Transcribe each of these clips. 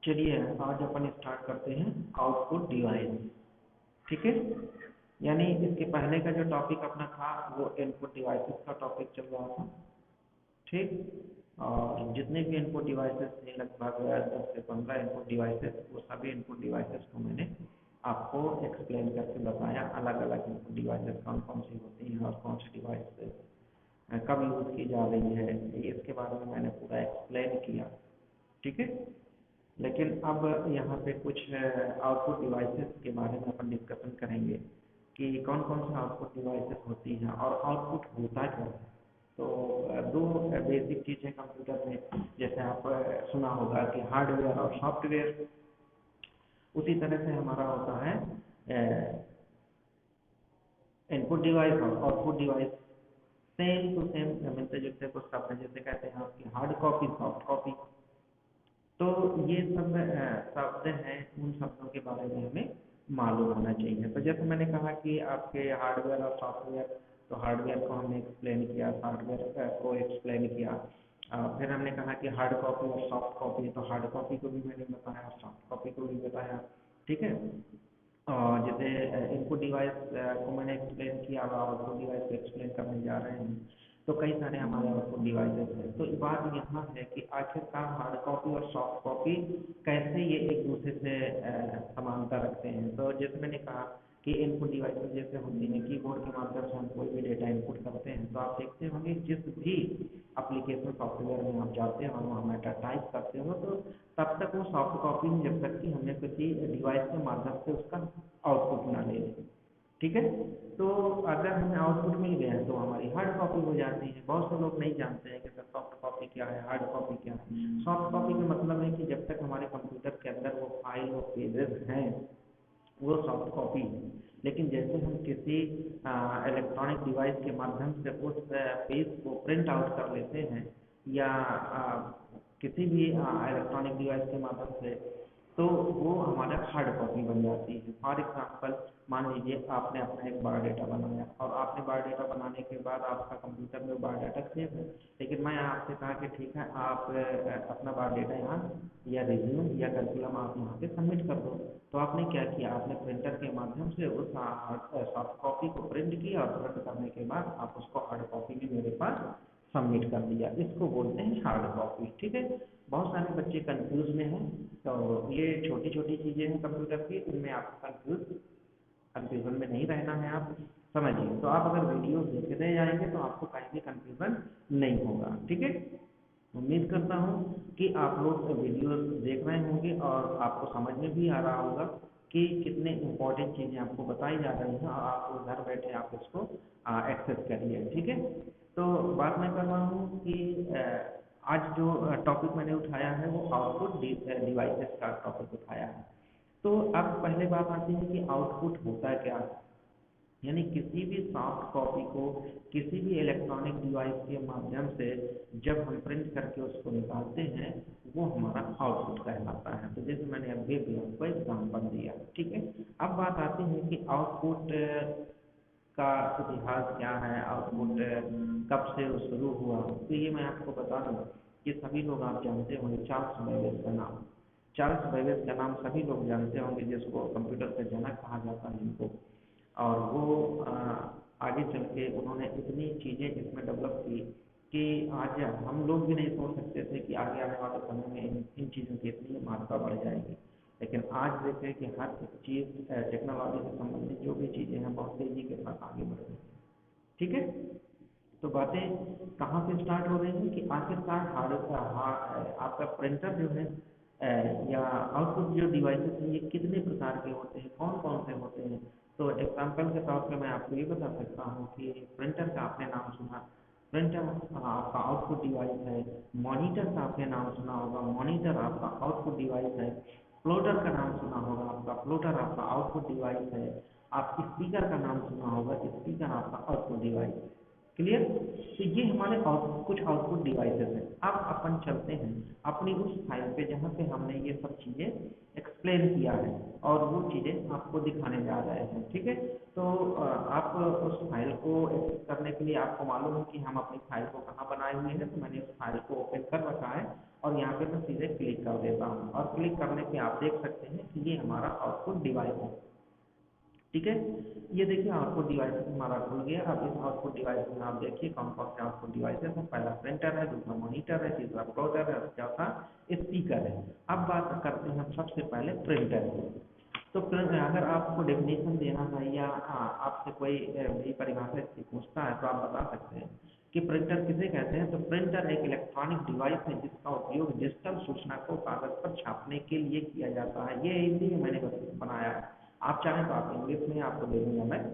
चलिए आज अपन स्टार्ट करते हैं आउटपुट डिवाइस। ठीक है, यानी इसके पहले का जो टॉपिक अपना था वो इनपुट डिवाइसेस का टॉपिक चल रहा था। ठीक, और जितने भी इनपुट डिवाइसेस थे लगभग 10 से 15 इनपुट डिवाइसेस, वो सभी इनपुट डिवाइसेस को मैंने आपको एक्सप्लेन करके बताया। अलग अलग इनपुट डिवाइसेस कौन कौन सी होती हैं और कौन सी डिवाइस कब यूज़ की जा रही है, इसके बारे में मैंने पूरा एक्सप्लेन किया। ठीक है, लेकिन अब यहाँ पे कुछ आउटपुट डिवाइसेस के बारे में अपन डिस्कशन करेंगे कि कौन कौन सी आउटपुट डिवाइसेस होती हैं और आउटपुट होता क्या है। तो दो बेसिक चीज़ें कंप्यूटर में, जैसे आप सुना होगा कि हार्डवेयर और सॉफ्टवेयर, उसी तरह से हमारा होता है इनपुट डिवाइस और output device. Same to same मिलते जुलते कुछ शब्द, जैसे कहते हैं आपकी हार्ड कॉपी, सॉफ्ट कॉपी। तो ये सब शब्द हैं, उन शब्दों के बारे में हमें मालूम होना चाहिए। तो जैसे मैंने कहा कि आपके हार्डवेयर और सॉफ्टवेयर, तो हार्डवेयर को हमने एक्सप्लेन किया, सॉफ्टवेयर को एक्सप्लेन किया। फिर हमने कहा कि हार्ड कॉपी और सॉफ्ट कॉपी, तो हार्ड कॉपी को भी मैंने बताया और सॉफ्ट कॉपी को भी बताया। ठीक है, और जैसे इनपुट डिवाइस को मैंने एक्सप्लेन किया और आउटपुट डिवाइस को एक्सप्लेन करने जा रहे हैं, तो कई सारे हमारे आउटपुट डिवाइसेस हैं। तो बात यहाँ है कि आखिरकार हार्ड कॉपी और सॉफ्ट कॉपी कैसे ये एक दूसरे से समानता रखते हैं। तो जैसे मैंने कहा कि इनपुट डिवाइसेस जैसे होती हैं, कीबोर्ड के माध्यम से हम कोई भी डेटा इनपुट करते हैं, तो आप देखते होंगे जिस भी एप्लीकेशन सॉफ्टवेयर में आप जाते हो, वहाँ मेटा टाइप करते हो, तो तब तक वो सॉफ्ट कॉपी में, जब तक कि हमें किसी डिवाइस के माध्यम से उसका आउटपुट ना ले लें। ठीक है, तो अगर हमें आउटपुट मिल गया है तो हमारी हार्ड कॉपी हो जाती है। बहुत से लोग नहीं जानते हैं कि सर सॉफ्ट कॉपी क्या है, हार्ड कॉपी क्या है। सॉफ्ट कॉपी का मतलब है कि जब तक हमारे कंप्यूटर के अंदर वो फाइल और पेजेस हैं, वो सॉफ्ट कॉपी है। लेकिन जैसे हम किसी इलेक्ट्रॉनिक डिवाइस के माध्यम से उस पेज को प्रिंट आउट कर लेते हैं, या किसी भी इलेक्ट्रॉनिक डिवाइस के माध्यम से, तो वो हमारा हार्ड कॉपी बन जाती है। फॉर एग्जांपल, मान लीजिए आपने अपना एक बायोडाटा बनाया, और आपने बायोडाटा बनाने के बाद आपका कंप्यूटर में बायोडाटा सेव है, लेकिन मैं आपसे कहा कि ठीक है, आप अपना बायोडाटा यहाँ या रिज्यूम या करिकुलम आप यहाँ पे सबमिट कर दो। तो आपने क्या किया, आपने प्रिंटर के माध्यम से उस सॉफ्ट कॉपी को प्रिंट किया, और प्रिंट करने के बाद आप उसको हार्ड कॉपी में मेरे पास सबमिट कर दिया। इसको बोलते हैं हार्ड कॉपी। ठीक है, बहुत सारे बच्चे कंफ्यूज में हैं। तो ये छोटी छोटी चीज़ें हैं कंप्यूटर की, इनमें आप कंफ्यूजन में नहीं रहना है, आप समझिए। तो आप अगर वीडियो देखते जाएंगे तो आपको कहीं भी कंफ्यूजन नहीं होगा। ठीक है, उम्मीद करता हूँ कि आप लोग वीडियो देख रहे होंगे और आपको समझ में भी आ रहा होगा कि कितने इम्पोर्टेंट चीज़ें आपको बताई जा रही हैं, और आप घर बैठे आप इसको एक्सेस करिए। ठीक है, तो बात मैं कर रहा हूँ कि आज जो टॉपिक मैंने उठाया है वो आउटपुट डिवाइसेस का टॉपिक उठाया है। तो अब पहले बात आती है कि आउटपुट होता क्या है। यानी किसी भी सॉफ्ट कॉपी को किसी भी इलेक्ट्रॉनिक डिवाइस के माध्यम से जब हम प्रिंट करके उसको निकालते हैं, वो हमारा आउटपुट कहलाता है। तो जैसे मैंने अभी भी आपको एग्जाम्पल दिया। ठीक है, अब बात आती है कि आउटपुट का इतिहास क्या है, आउटपुट कब से वो शुरू हुआ। तो ये मैं आपको बता दूँ कि सभी लोग आप जानते होंगे चार्ल्स बेबेज का नाम। चार्ल्स बेबेज का नाम सभी लोग जानते होंगे, जिसको कंप्यूटर का जनक कहा जाता है इनको। और वो आगे चल के उन्होंने इतनी चीज़ें इसमें डेवलप की कि आज हम लोग भी नहीं सोच सकते थे कि आगे आने वाले समय में इन चीज़ों की इतनी मात्रा बढ़ जाएगी। लेकिन आज देखें कि हर एक चीज़ टेक्नोलॉजी से संबंधित जो भी चीज़ें हैं बहुत तेज़ी के साथ आगे बढ़ रही हैं। ठीक है, तो बातें कहाँ से स्टार्ट हो रही हैं कि आखिरकार आपका प्रिंटर जो है या आउटपुट जो डिवाइसेस हैं, ये कितने प्रकार के होते हैं, कौन कौन से होते हैं। तो एग्जांपल के तौर पे मैं आपको ये बता सकता हूँ कि प्रिंटर का आपने नाम सुना, प्रिंटर आपका आउटपुट डिवाइस है। मॉनिटर का आपने नाम सुना होगा, मॉनिटर आपका आउटपुट डिवाइस है। प्लोटर का नाम सुना होगा आपका, प्लोटर आपका आउटपुट डिवाइस है। आप स्पीकर का नाम सुना होगा, स्पीकर आपका आउटपुट डिवाइस है। क्लियर, तो ये हमारे कुछ आउटपुट डिवाइसेस हैं। अब अपन चलते हैं अपनी उस फाइल पे जहाँ पे हमने ये सब चीज़ें एक्सप्लेन किया है, और वो चीज़ें आपको दिखाने जा रहे हैं। ठीक है, तो आप उस फाइल को एक्सेस करने के लिए आपको मालूम है कि हम अपनी फाइल को कहाँ बनाए हुए हैं। तो मैंने उस फाइल को ओपन कर रखा है, और यहाँ पे मैं सीधे क्लिक कर देता हूँ और क्लिक करने पे आप देख सकते हैं कि ये हमारा आउटपुट डिवाइस है। ठीक है, ये देखिए आउटपुट डिवाइस हमारा खुल गया। अब इस आउटपुट डिवाइस में आप देखिए कौन कौन से आउटपुट डिवाइस है। तो पहला प्रिंटर है, दूसरा मॉनिटर है, तीसरा प्लोटर है और चौथा स्पीकर है। अब बात करते हैं हम सबसे पहले प्रिंटर की। तो अगर आपको डेफिनेशन देना है या आपसे कोई नई परिभाषा इसकी पूछता है तो आप बता सकते हैं कि प्रिंटर किसे कहते हैं। तो प्रिंटर एक इलेक्ट्रॉनिक डिवाइस है जिसका उपयोग डिजिटल सूचना को कागज पर छापने के लिए किया जाता है। ये हिंदी में मैंने बनाया है, आप चाहें तो आप इंग्लिश में आपको दे दूंगा मैं।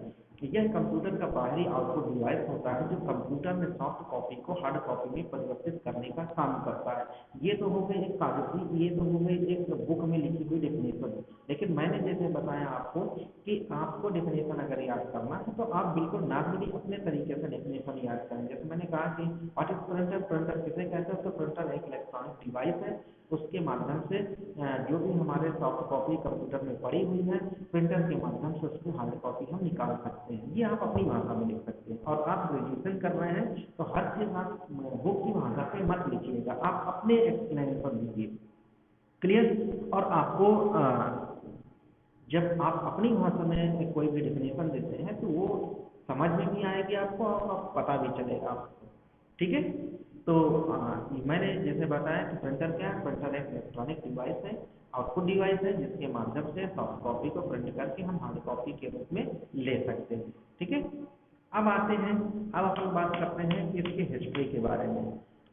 यह कंप्यूटर का बाहरी आउटपुट डिवाइस होता है जो कंप्यूटर में सॉफ्ट कॉपी को हार्ड कॉपी में परिवर्तित करने का काम करता है। ये तो हो गई एक कागजी, ये तो हो गई एक बुक में लिखी हुई डेफिनेशन। लेकिन मैंने जैसे बताया आपको कि आपको डेफिनेशन अगर याद करना है तो आप बिल्कुल नॉर्मली अपने तरीके से डेफिनेशन याद करें। जैसे मैंने कहा कि व्हाट इज प्रिंटर, प्रिंटर किसे कहते हैं। तो प्रिंटर एक इलेक्ट्रॉनिक डिवाइस है, उसके माध्यम से जो भी हमारे सॉफ्ट कॉपी कंप्यूटर में पड़ी हुई है, प्रिंटर के माध्यम से उसकी हार्ड कॉपी हम निकाल सकते हैं। ये आप अपनी भाषा में लिख सकते हैं। और आप ग्रेजुएशन कर रहे हैं तो हर चीज़ आप बुक की भाषा पे मत लिखिएगा, आप अपने एक्सप्लेनेशन दीजिए। क्लियर। और आपको जब आप अपनी भाषा में कोई भी डेफिनेशन देते हैं तो वो समझ में भी आएगी आपको और पता भी चलेगा आपको। ठीक है, तो मैंने जैसे बताया कि प्रिंटर क्या है। प्रिंटर एक इलेक्ट्रॉनिक डिवाइस है, आउटपुट डिवाइस है जिसके माध्यम से सॉफ्ट कॉपी को प्रिंट करके हम हार्ड कॉपी के रूप में ले सकते हैं। ठीक है, अब आते हैं, अब अपन बात करते हैं कि इसकी हिस्ट्री के बारे में।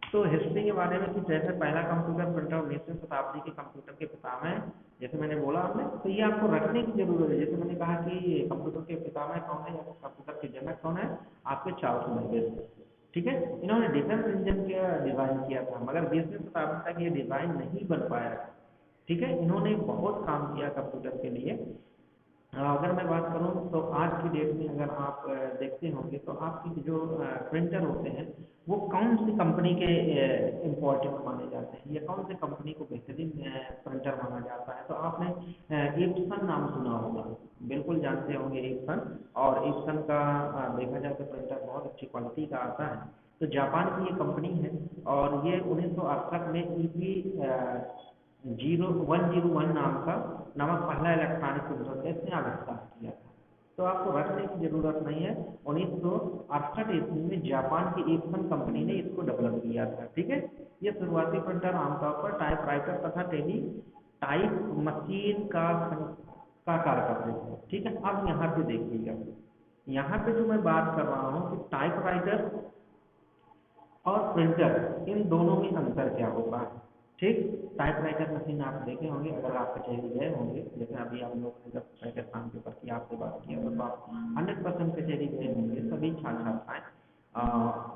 तो हिस्ट्री के बारे में कि जैसे पहला कंप्यूटर प्रिंटर 19वीं शताब्दी के कंप्यूटर के पितामह, जैसे मैंने बोला आपने, तो ये आपको रखने की जरूरत है। जैसे मैंने कहा कि कंप्यूटर के पितामह कौन है या कंप्यूटर के जनक कौन है, आपके चार्ल्स बैबेज। ठीक है, इन्होंने डिफेंस इंजन का डिजाइन किया था, मगर 20वीं शताब्दी तक ये डिजाइन नहीं बन पाया। ठीक है, इन्होंने बहुत काम किया कंप्यूटर के लिए। अगर मैं बात करूं तो आज की डेट में अगर आप देखते होंगे तो आपकी जो प्रिंटर होते हैं वो कौन सी कंपनी के इम्पोर्टेंट माने जाते हैं या कौन सी कंपनी को बेहतरीन प्रिंटर माना जाता है। तो आपने एप्सन नाम सुना होगा, बिल्कुल जानते होंगे एप्सन। और एप्सन का देखा जाए तो प्रिंटर बहुत अच्छी क्वालिटी का आता है। तो जापान की ये कंपनी है और ये 1968 में ईपी 101 नामक पहला इलेक्ट्रॉनिक कंप्यूटर इसने आविष्कार किया था। तो आपको रखने की जरूरत नहीं है, 1968 ईस्वी में जापान की एप्सन कंपनी ने इसको डेवलप किया था। ठीक है, ये शुरुआती प्रिंटर आमतौर पर टाइपराइटर तथा टेली टाइप मशीन का कार्य करते थे। ठीक है, अब यहाँ पे देखिएगा, यहाँ पे जो मैं बात कर रहा हूँ कि टाइपराइटर और प्रिंटर, इन दोनों में अंतर क्या होता है। ठीक, टाइपराइटर मशीन आप देखे होंगे अगर आप कचहरी गए होंगे, जैसे अभी आप लोग जब पहले काम के ऊपर की आपसे बात किया तो आप 100% कचहरी गए होंगे, सभी छात्र छात्राएं।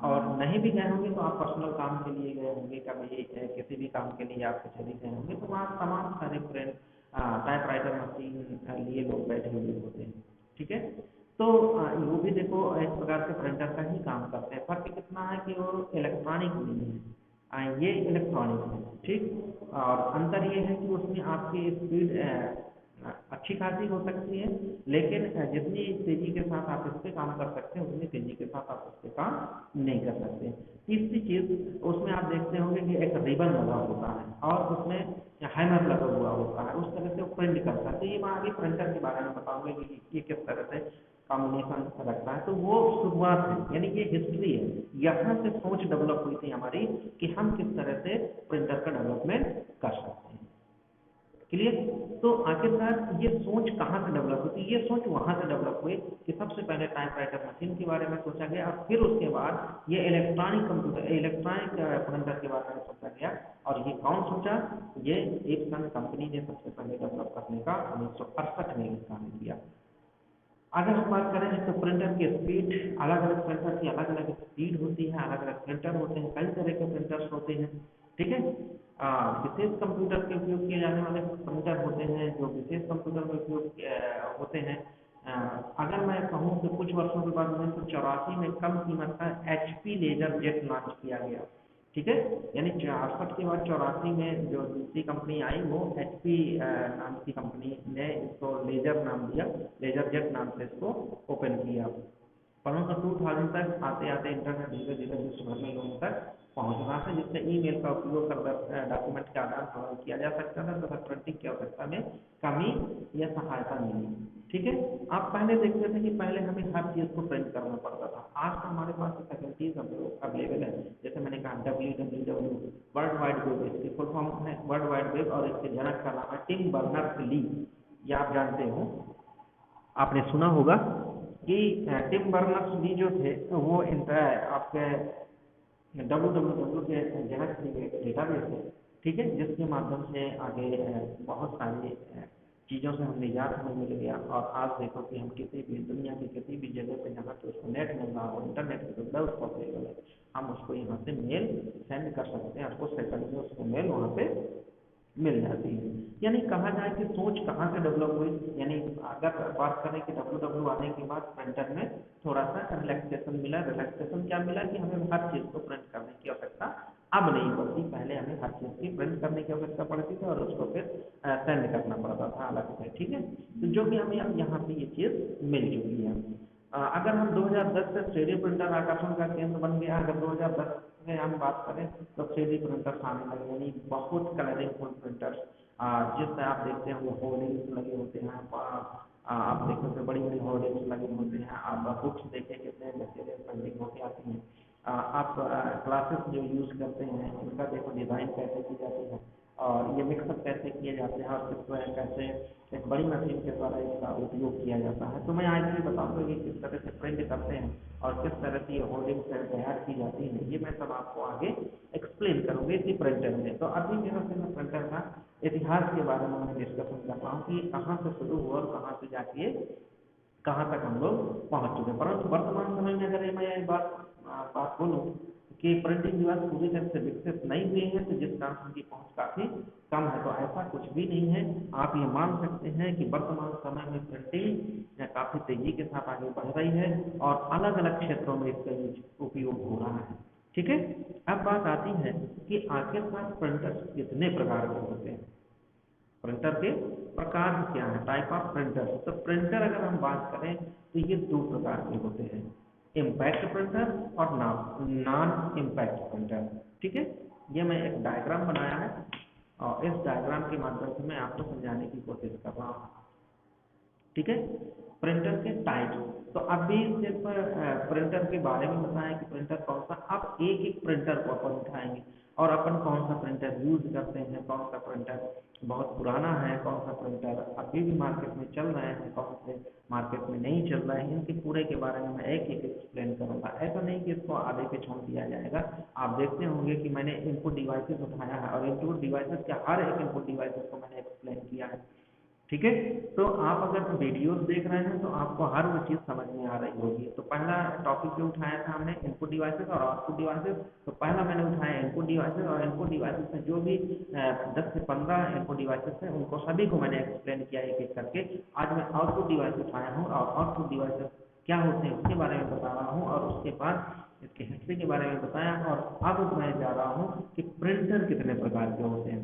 और नहीं भी गए होंगे तो आप पर्सनल काम के लिए गए होंगे, कभी किसी भी काम के लिए आप कचहरी गए होंगे तो वहाँ तमाम सारे प्रिंट टाइपराइटर मशीन लिए लोग बैठे हुए होते हैं। ठीक है, तो वो भी देखो एक प्रकार से प्रिंटर का ही काम करते हैं। फर्क कितना है कि वो इलेक्ट्रॉनिक नहीं है, ये इलेक्ट्रॉनिक है। ठीक, और अंतर ये है कि उसमें आपकी स्पीड अच्छी खासी हो सकती है, लेकिन जितनी तेजी के साथ आप इस पर काम कर सकते हैं उतनी तेजी के साथ आप उस पर काम नहीं कर सकते। तीसरी चीज, उसमें आप देखते होंगे कि एक रिबन लगा होता है और उसमें हैमर लगा हुआ होता है, उस तरह से वो प्रिंट करता है। तो ये मैं आगे प्रिंटर के बारे में बताऊंगा कि ये किस तरह से कॉम्बिनेशन रखता है। तो वो शुरुआत है, यानी ये हिस्ट्री है, यहाँ से सोच डेवलप हुई थी हमारी कि हम किस तरह से प्रिंटर का डेवलपमेंट कर सकते हैं। क्लियर। तो आखिरकार ये सोच कहाँ से डेवलप होती है, ये सोच वहाँ से डेवलप हुई कि सबसे पहले टाइपराइटर मशीन के बारे में सोचा गया और फिर उसके बाद ये इलेक्ट्रॉनिक कंप्यूटर, इलेक्ट्रॉनिक प्रिंटर के बारे में सोचा गया। और ये कौन सोचा, ये एप्सन कंपनी ने सबसे पहले डेवलप करने का 1968 में काम किया। अगर हम बात करें तो प्रिंटर की स्पीड, अलग अलग प्रिंटर की अलग अलग स्पीड होती है, अलग अलग प्रिंटर होते हैं, कई तरह के प्रिंटर्स होते हैं। ठीक है, विशेष कंप्यूटर के उपयोग किए जाने वाले प्रिंटर होते हैं जो विशेष कंप्यूटर में उपयोग होते हैं। अगर मैं कहूँ कि कुछ वर्षों के बाद 1984 में कम कीमत का HP लेजर जेट लॉन्च किया गया। ठीक है, यानी 68 के बाद 84 में जो दूसरी कंपनी आई वो HP नाम की कंपनी ने इसको लेजर नाम दिया, लेजर जेट नाम से इसको ओपन किया। परंतु 2000 तक आते आते इंटरनेट धीरे धीरे विश्व भर में लोगों तक पहुंच रहा था, जिससे ईमेल का उपयोग कर डॉक्यूमेंट का आदान प्रदान किया जा सकता था तथा प्रिंटिंग की आवश्यकता में कमी या सहायता मिली। ठीक है। आप पहले देखते थे कि पहले हमें हर चीज़ को प्रिंट करना पड़ता था, आज तो हमारे पास फैसिलिटीज अवेलेबल है। जैसे मैंने कहा www वर्ल्ड वाइड वेब, इसकी फुल फॉर्म है वर्ल्ड वाइड वेब, और इसके जनक का नाम है टिम बर्नर्स ली। ये आप जानते हो, आपने सुना होगा कि टिम बर्नर्स ली जो थे वो आपके www के जनक डेटाबेस है। ठीक है, जिसके माध्यम से आगे बहुत सारी चीज़ों से हम निजात हमें मिल गया। और आज देखो कि हम किसी भी दुनिया की किसी भी जगह पे जहाँ पे उसको नेट मिल रहा हो, इंटरनेट की सुविधा उसको अवेलेबल है, हम उसको यहाँ से मेल सेंड कर सकते हैं, कुछ सेकंड में उसको मेल वहाँ पे मिल जाती है। यानी कहा जाए कि सोच कहाँ से डेवलप हुई, यानी अगर बात करें कि डब्ल्यू आने के बाद प्रिंटर में थोड़ा सा रिलैक्सेशन मिला। रिलैक्सेशन क्या मिला कि हमें हर चीज़ को प्रिंट करने की आवश्यकता अब नहीं पड़ती। पहले हमें हर चीज़ की प्रिंट करने की आवश्यकता पड़ती थी और उसको फिर सेंड करना पड़ता था अलग से। ठीक है, तो जो कि हमें अब यहाँ पे ये चीज़ मिल चुकी है। अगर हम 2010 से 3D प्रिंटर आकर्षण का केंद्र बन गया, अगर 2010 में हम बात करें तो 3D प्रिंटर्स आने लगे, यानी बहुत कलरिंगफुल प्रिंटर्स, जिससे आप देखते हैं वो होर्डिंग्स लगे होते हैं। आप देखते हैं बड़ी बड़ी होर्डिंग्स लगे होते हैं। आप बुक्स देखें कितने मटेरियल प्रिंटिंग होके आती हैं। आप क्लासेस जो यूज़ करते हैं उनका देखो डिज़ाइन कैसे की जाती है, और ये मिक्सअप कैसे किए जाते हैं, और किस कैसे एक बड़ी मशीन के द्वारा इसका उपयोग किया जाता है। तो मैं आज भी बताऊंगा कि किस तरह से प्रिंट करते हैं और किस तरह से ये होर्डिंग तैयार की जाती है, ये मैं सब आपको आगे एक्सप्लेन करूँगी इसी प्रिंटर में। तो अभी मेरा मैं प्रिंटर का इतिहास के बारे में मैं डिस्कशन कर रहा हूँ कि कहाँ से शुरू हुआ और कहाँ से जाके कहाँ तक हम लोग पहुँच चुके हैं। परंतु वर्तमान समय में अगर मैं बात बोलूँ कि प्रिंटिंग डिवाइस पूरी तरह से विकसित नहीं हुए हैं, तो जिस कारण उनकी पहुँच काफ़ी कम है, तो ऐसा कुछ भी नहीं है। आप ये मान सकते हैं कि वर्तमान समय में प्रिंटिंग काफ़ी तेजी के साथ आगे बढ़ रही है और अलग अलग क्षेत्रों में इसका उपयोग हो रहा है। ठीक है, अब बात आती है कि आखिरकार प्रिंटर्स कितने प्रकार के होते हैं, प्रिंटर के प्रकार क्या है, टाइप ऑफ प्रिंटर। तो प्रिंटर अगर हम बात करें तो ये दो प्रकार के होते हैं, इम्पैक्ट प्रिंटर और नॉन इम्पैक्ट प्रिंटर। ठीक है, ये मैं एक डायग्राम बनाया है और इस डायग्राम के माध्यम से मैं आपको समझाने की कोशिश कर रहा हूँ। ठीक है, प्रिंटर के टाइप। तो अभी सिर्फ प्रिंटर के बारे में बताया कि प्रिंटर कौन सा, अब एक एक प्रिंटर को अपन उठाएंगे और अपन कौन सा प्रिंटर यूज करते हैं, कौन सा प्रिंटर बहुत पुराना है, कौन सा प्रिंटर अभी भी मार्केट में चल रहे हैं, कौन से मार्केट में नहीं चल रहे हैं, इनके पूरे के बारे में मैं एक एक एक्सप्लेन करूंगा। ऐसा नहीं कि इसको आधे पे छोड़ दिया जाएगा। आप देखते होंगे कि मैंने इनपुट डिवाइसेस उठाया है और इनपुट डिवाइसेस के हर एक इनपुट डिवाइसेस को मैंने एक्सप्लेन किया है। ठीक है, तो आप अगर वीडियोस देख रहे हैं तो आपको हर वो चीज़ समझ में आ रही होगी। तो पहला टॉपिक जो उठाया था हमने इनपुट डिवाइसेस और आउटपुट डिवाइसेस। तो पहला मैंने उठाया इनपुट डिवाइसेस, और इनपुट डिवाइसेस में जो भी 10 से 15 इनपुट डिवाइसेस हैं उनको सभी को मैंने एक्सप्लेन किया एक एक करके। आज मैं आउटपुट डिवाइस उठाया हूँ और आउटपुट डिवाइसेस क्या होते हैं उसके बारे में बता रहा हूँ, और उसके बाद इसकी हिस्ट्री के बारे में बताया। और अब मैं जा रहा हूँ कि प्रिंटर कितने प्रकार के होते हैं।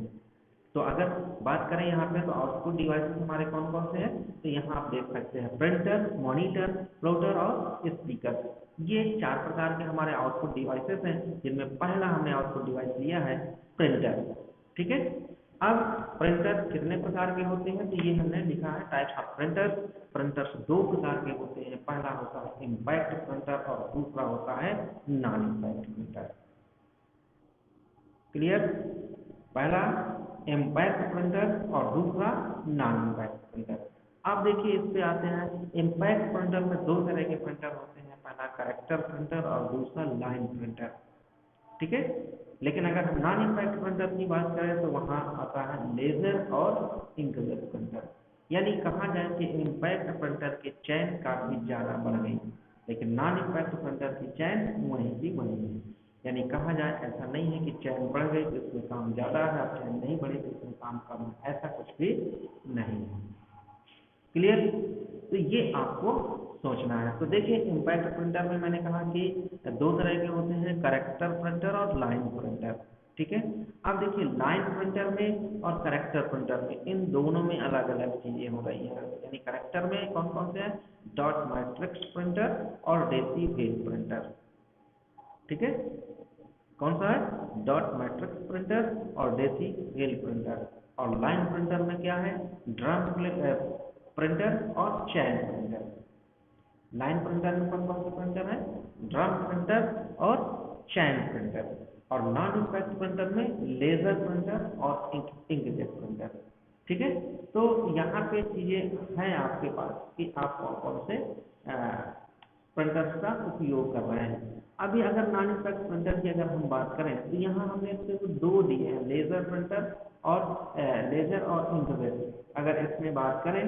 तो अगर बात करें यहाँ पे तो आउटपुट डिवाइसेस हमारे कौन कौन से हैं, तो यहाँ आप देख सकते हैं प्रिंटर, मॉनिटर, प्लॉटर और स्पीकर। ये 4 प्रकार के हमारे आउटपुट डिवाइसेस हैं, जिनमें पहला हमने आउटपुट डिवाइस लिया है प्रिंटर। ठीक है, अब प्रिंटर कितने प्रकार के होते हैं, तो ये हमने लिखा है टाइप्स ऑफ प्रिंटर। प्रिंटर्स 2 प्रकार के होते हैं, पहला होता है इम्पैक्ट प्रिंटर और दूसरा होता है नॉन इम्पैक्ट प्रिंटर। क्लियर, पहला इम्पैक्ट प्रिंटर और दूसरा नॉन इम्पैक्ट प्रिंटर। आप देखिए इस पे आते हैं। इम्पैक्ट प्रिंटर में 2 तरह के प्रिंटर होते हैं, पहला कैरेक्टर प्रिंटर और दूसरा लाइन प्रिंटर। ठीक है, लेकिन अगर हम नॉन इम्पैक्ट प्रिंटर की बात करें तो वहाँ आता है लेजर और इंकजेट प्रिंटर। यानी कहा जाए कि इम्पैक्ट प्रिंटर की चैन काफ़ी ज़्यादा बढ़ गई, लेकिन नॉन इम्पैक्ट प्रिंटर की चैन वहीं की वहीं है। यानी कहा जाए ऐसा नहीं है कि चैन बढ़ गई तो इसमें काम ज़्यादा है और चैन नहीं बढ़ी तो इसमें काम कम है, ऐसा कुछ भी नहीं है। क्लियर, तो ये आपको सोचना है। तो देखिए इम्पैक्ट प्रिंटर में मैंने कहा कि 2 तरह के होते हैं, करेक्टर प्रिंटर और लाइन प्रिंटर। ठीक है, अब देखिए लाइन प्रिंटर में और करेक्टर प्रिंटर में इन दोनों में अलग अलग चीज़ें हो रही हैं। यानी करेक्टर में कौन कौन से हैं, डॉट मैट्रिक्स प्रिंटर और डेसी वेज प्रिंटर। ठीक है, कौन सा है? डॉट मैट्रिक्स प्रिंटर और देसी व्हील प्रिंटर। और लाइन प्रिंटर में क्या है? ड्रम प्रिंटर और चैन प्रिंटर। लाइन प्रिंटर में कौन कौन से प्रिंटर है? ड्रम प्रिंटर और चैन प्रिंटर। और नॉन इम्पैक्ट प्रिंटर में लेजर प्रिंटर और इंकजेट प्रिंटर। ठीक है, तो यहाँ पे चीजें हैं आपके पास कि आप कौन कौन से प्रिंटर्स का उपयोग कर रहे हैं। अभी अगर नॉन इम्पैक्ट प्रिंटर की अगर हम बात करें तो यहाँ हमने सिर्फ दो दिए हैं, लेजर प्रिंटर और लेजर और इंकजेट। अगर इसमें बात करें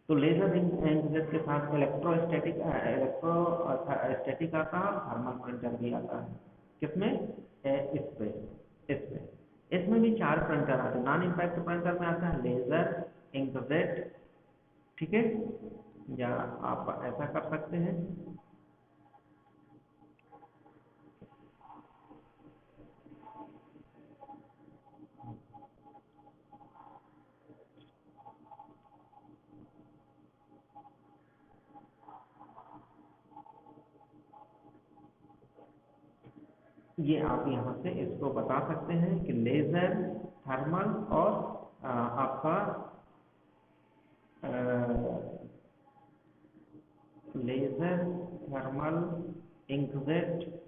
तो लेजर इंकजेट के साथ इलेक्ट्रोस्टैटिक आता है और थर्मल प्रिंटर भी आता है। किसमें? इसमें इसमें भी चार प्रिंटर आते हैं। नॉन इम्पैक्ट प्रिंटर में आता है लेजर, इंकजेट, ठीक है, या आप ऐसा कर सकते हैं। ये आप यहाँ से इसको बता सकते हैं कि लेजर, थर्मल और आपका लेजर, थर्मल, इंकजेट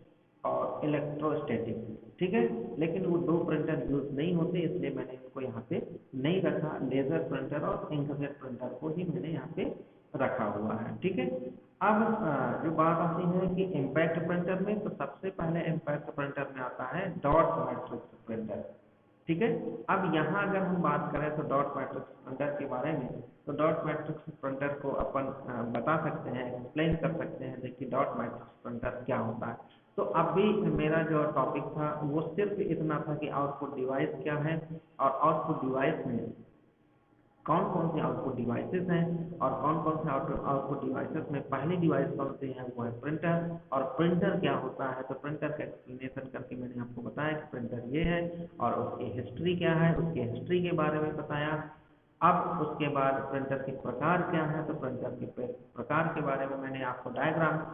और इलेक्ट्रोस्टैटिक। ठीक है, लेकिन वो दो प्रिंटर यूज नहीं होते, इसलिए मैंने इनको यहाँ पे नहीं रखा। लेजर प्रिंटर और इंकजेट प्रिंटर को ही मैंने यहाँ पे रखा हुआ है। ठीक है, अब जो बात आती है कि इम्पैक्ट प्रिंटर में, तो सबसे पहले इम्पैक्ट प्रिंटर में आता है डॉट मैट्रिक्स प्रिंटर। ठीक है, अब यहाँ अगर हम बात करें तो डॉट मैट्रिक्स प्रिंटर के बारे में, तो डॉट मैट्रिक्स प्रिंटर को अपन बता सकते हैं, एक्सप्लेन कर सकते हैं। देखिए डॉट मैट्रिक्स प्रिंटर क्या होता है। तो अभी मेरा जो टॉपिक था वो सिर्फ इतना था कि आउटपुट डिवाइस क्या है, और आउटपुट डिवाइस में कौन कौन से आउटपुट डिवाइसेस हैं, और कौन कौन से आउटपुट डिवाइसेस में पहली डिवाइस कौन सी है, वो है प्रिंटर। और प्रिंटर क्या होता है, तो प्रिंटर का एक्सप्लेनेशन करके मैंने आपको बताया कि प्रिंटर ये है, और उसकी हिस्ट्री क्या है, उसकी हिस्ट्री के बारे में बताया। अब उसके बाद प्रिंटर के प्रकार क्या है, तो प्रिंटर के प्रकार के बारे में मैंने आपको डायग्राम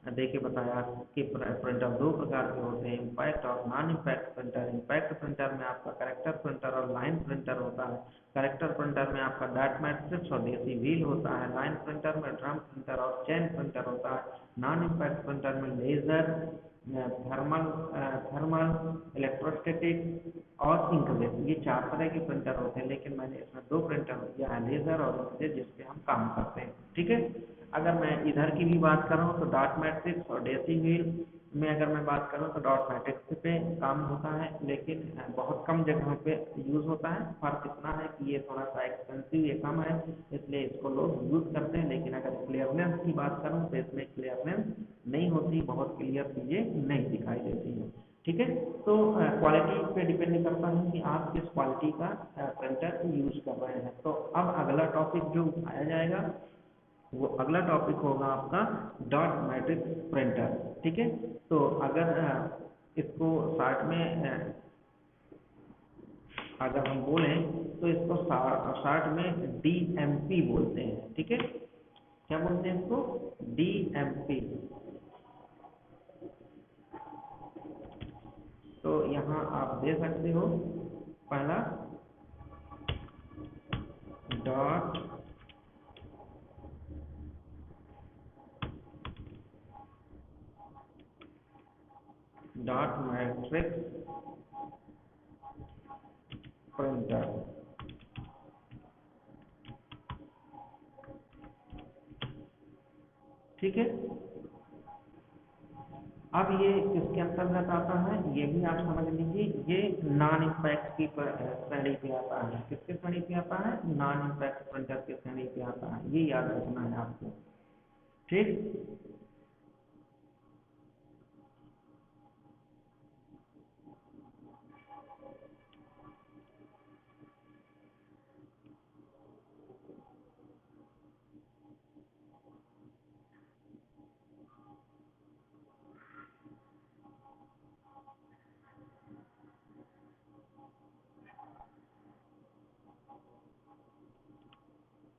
दे के बताया कि प्रिंटर दो प्रकार के होते हैं, इम्पैक्ट और non impact printer. Impact printer में आपका करेक्टर प्रिंटर और लाइन प्रिंटर होता है। करेक्टर प्रिंटर में आपका डॉट मैट्रिक्स और देसी व्हील होता है। लाइन प्रिंटर में ड्रम प्रिंटर और चैन प्रिंटर होता है। नॉन इम्पैक्ट प्रिंटर में लेजर, थर्मल थर्मल इलेक्ट्रोस्टैटिक और इंकजेट, ये चार तरह के प्रिंटर होते हैं। लेकिन मैंने इसमें दो प्रिंटर दिया है, लेजर और इंकजेट, जिसपे हम काम करते हैं। ठीक है, अगर मैं इधर की भी बात कर रहा हूँ तो डॉट मैट्रिक्स और देसी व्हील में अगर मैं बात करूँ तो डॉट मैट्रिक्स पे काम होता है, लेकिन बहुत कम जगहों पे यूज़ होता है। फर्क इतना है कि ये थोड़ा सा एक्सपेंसिव, ये कम है, इसलिए इसको लोग यूज़ करते हैं। लेकिन अगर क्लियरनेस की बात करूँ तो इसमें क्लियरनेस नहीं होती, बहुत क्लियर चीज़ें नहीं दिखाई देती हैं। ठीक है, तो क्वालिटी पे डिपेंड करता है कि आप किस क्वालिटी का प्रिंटर यूज़ कर रहे हैं। तो अब अगला टॉपिक जो उठाया जाएगा, वो अगला टॉपिक होगा आपका डॉट मैट्रिक्स प्रिंटर। ठीक है, तो अगर इसको शॉर्ट में अगर हम बोलें तो इसको शॉर्ट में डीएमपी बोलते हैं। ठीक है, क्या बोलते हैं इसको? डीएमपी। तो यहाँ आप दे सकते हो पहला डॉट मैट्रिक्स प्रिंटर। ठीक है, अब ये किसके अंतर्गत आता है, ये भी आप समझ लीजिए। ये नॉन इम्पैक्ट की श्रेणी पे आता है। किसके श्रेणी पे आता है? नॉन इम्पैक्ट प्रिंटर के श्रेणी पे आता है, ये याद रखना है आपको। ठीक,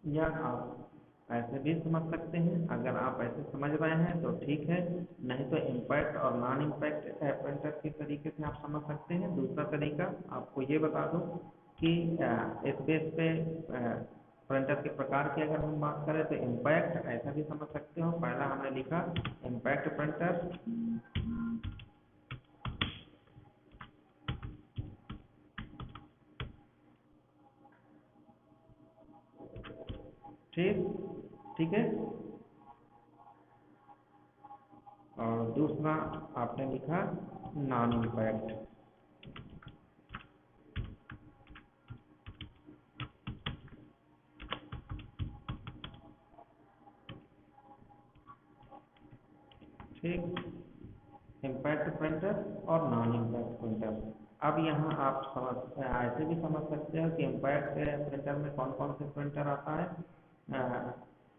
या आप ऐसे भी समझ सकते हैं। अगर आप ऐसे समझ रहे हैं तो ठीक है, नहीं तो इम्पैक्ट और नॉन इम्पैक्ट प्रिंटर के तरीके से आप समझ सकते हैं। दूसरा तरीका आपको ये बता दूं कि इस बेस पे प्रिंटर के प्रकार की अगर हम बात करें तो इम्पैक्ट ऐसा भी समझ सकते हो। पहला हमने लिखा इम्पैक्ट प्रिंटर, ठीक है। और दूसरा आपने लिखा नॉन इम्पैक्ट। ठीक, इम्पैक्ट प्रिंटर और नॉन इम्पैक्ट प्रिंटर। अब यहाँ आप समझ ऐसे भी समझ सकते हो कि इम्पैक्ट प्रिंटर में कौन कौन से प्रिंटर आता है।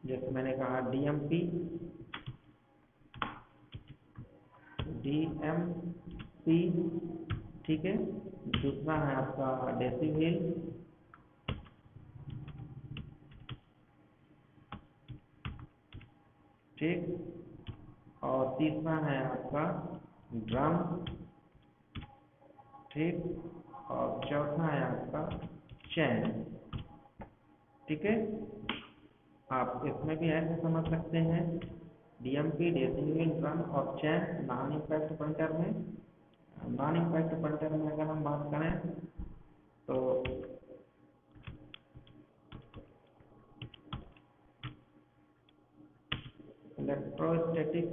जैसे मैंने कहा डीएमपी, ठीक है। दूसरा है आपका डेसीव्हील, ठीक। और तीसरा है आपका ड्रम, ठीक। और चौथा है आपका चैन, ठीक है। आप इसमें भी ऐसे समझ सकते हैं डीएमपी, डेसीव्हील, ड्रम और चैन नॉन इम्पैक्ट प्रिंटर में। नॉन इम्पैक्ट प्रिंटर में अगर हम बात करें तो इलेक्ट्रोस्टैटिक,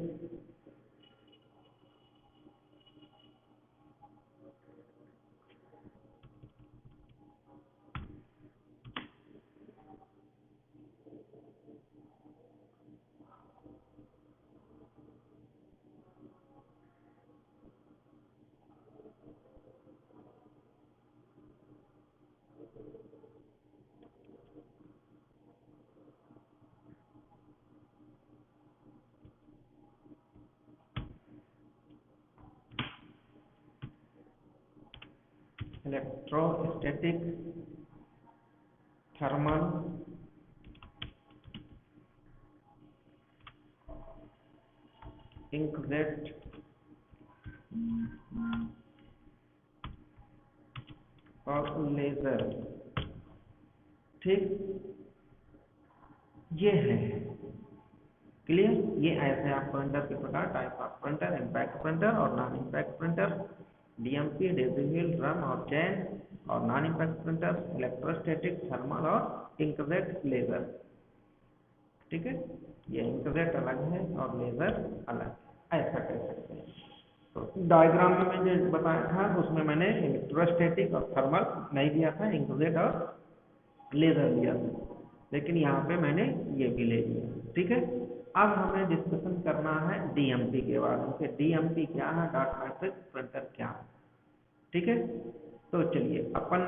इलेक्ट्रोस्टैटिक, थर्मल, इंकजेट और लेजर, ठीक। ये है क्लियर। ये ऐसे आप प्रिंटर के प्रकार, type of printer, impact printer और non impact printer, DMP, daisywheel, drum और चैन। और non impact printer electrostatic, thermal और इंकजेट, लेजर, ठीक है। ये इंकजेट अलग है और लेजर अलग, ऐसा कह सकते हैं। तो डायग्राम में मैंने बताया था उसमें मैंने इलेक्ट्रोस्टैटिक और थर्मल नहीं दिया था, इंकजेट और लेजर लिया था, लेकिन यहाँ पे मैंने ये भी ले लिया, ठीक है। अब हमें डिस्कशन करना है डीएमपी के बारे में। डीएमपी क्या है, डॉट मैट्रिक्स प्रिंटर क्या है, ठीक है। तो चलिए अपन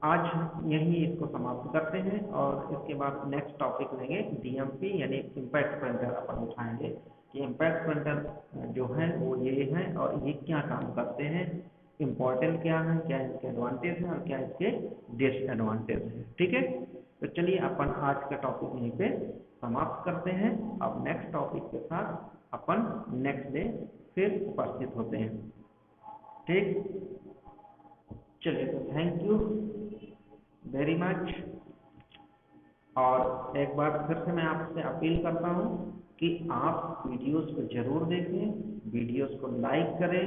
आज यही इसको समाप्त करते हैं और इसके बाद नेक्स्ट टॉपिक लेंगे डीएमपी यानी इम्पैक्ट प्रिंटर अपन उठाएंगे कि इम्पैक्ट प्रिंटर जो है वो ये है और ये क्या काम करते हैं, इम्पोर्टेंट क्या है, क्या इसके एडवांटेज है और क्या इसके डिसएडवांटेज है, ठीक है। तो चलिए अपन आज का टॉपिक यहीं पे समाप्त करते हैं। अब नेक्स्ट टॉपिक के साथ अपन नेक्स्ट डे फिर उपस्थित होते हैं, ठीक। चलिए, तो थैंक यू वेरी मच। और एक बार फिर से मैं आपसे अपील करता हूँ कि आप वीडियोस को जरूर देखें, वीडियोस को लाइक करें,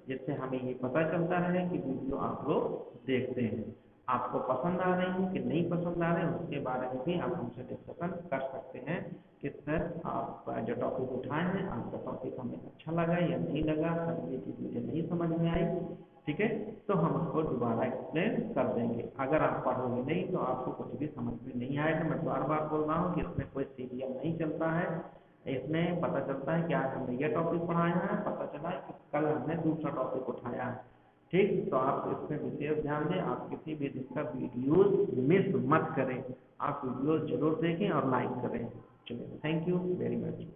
जिससे हमें ये पता चलता रहे कि वीडियो आप लोग देखते हैं। आपको पसंद आ रही है कि नहीं पसंद आ रहे हैं उसके बारे में भी आप हमसे डिस्कशन कर सकते हैं कि सर आप जो टॉपिक उठाए हैं आपका टॉपिक हमें अच्छा लगा या नहीं लगा, सर ये चीज़ मुझे नहीं समझ में आई, ठीक है। तो हम उसको दोबारा एक्सप्लेन कर देंगे। अगर आप पढ़ोगे नहीं तो आपको कुछ भी समझ में नहीं आएगा। मैं बार बार बोल रहा हूँ कि इसमें कोई सीरियल नहीं चलता है। इसमें पता चलता है कि आज हमने ये टॉपिक पढ़ाया है, पता चला है कि कल हमने दूसरा टॉपिक उठाया है, ठीक। तो आप इसमें विशेष ध्यान दें, आप किसी भी दिन का वीडियोज मिस मत करें, आप वीडियोज जरूर देखें और लाइक करें। चलिए, थैंक यू वेरी मच।